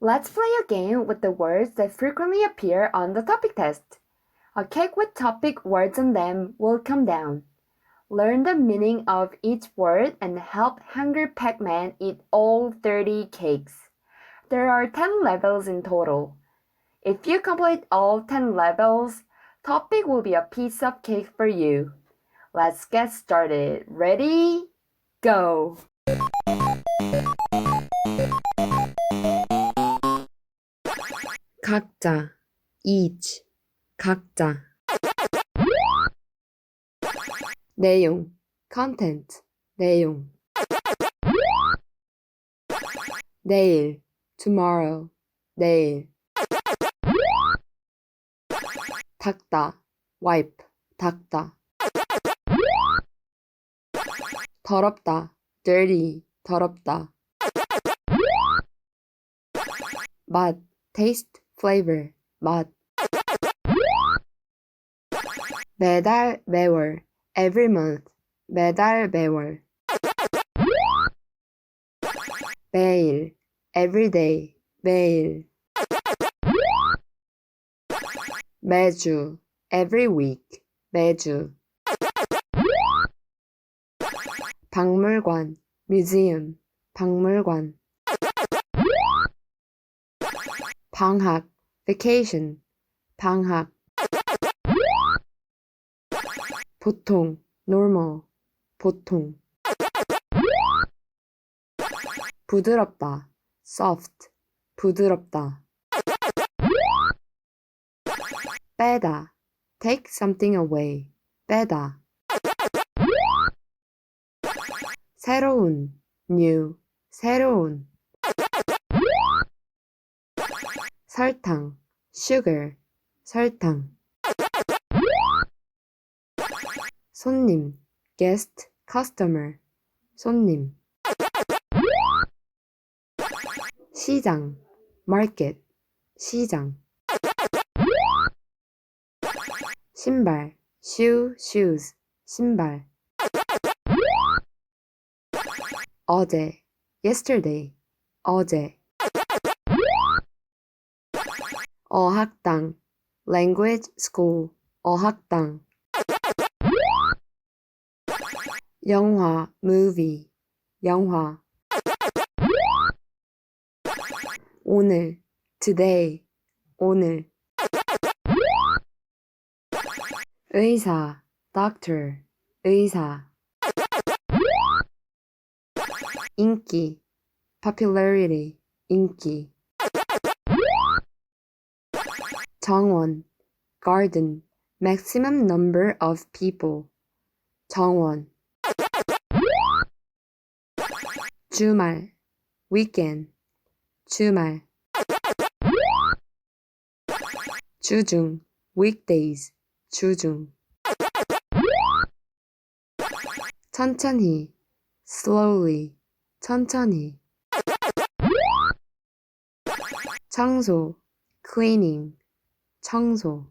Let's play a game with the words that frequently appear on the topic test. A cake with topic words on them will come down. Learn the meaning of each word and help Hungry Pac-Man eat all 30 cakes. There are 10 levels in total. If you complete all 10 levels, topic will be a piece of cake for you. Let's get started. Ready? Go! 각자, each, 각자. 내용, content, 내용. 내일, tomorrow, 내일. 닦다, wipe, 닦다. 더럽다, dirty, 더럽다. 맛, taste, flavor, 맛. 매달, 매월, every month, 매달, 매월. 매일, every day, 매일. 매주, every week, 매주. 박물관, museum, 박물관. 방학, vacation, 방학. 보통, normal, 보통. 부드럽다, soft, 부드럽다. 빼다, take something away, 빼다. 새로운, new, 새로운. 설탕, sugar, 설탕. 손님, guest, customer, 손님. 시장, market, 시장. 신발, shoe, shoes, 신발. 어제, yesterday, 어제. 어학당, language school, 어학당. 영화, movie, 영화. 오늘, today, 오늘. 의사, doctor, 의사. 인기, popularity, 인기. 정원, garden, maximum number of people, 정원. 주말, weekend, 주말. 주중, weekdays, 주중. 천천히, slowly, 천천히. 청소, cleaning, 청소.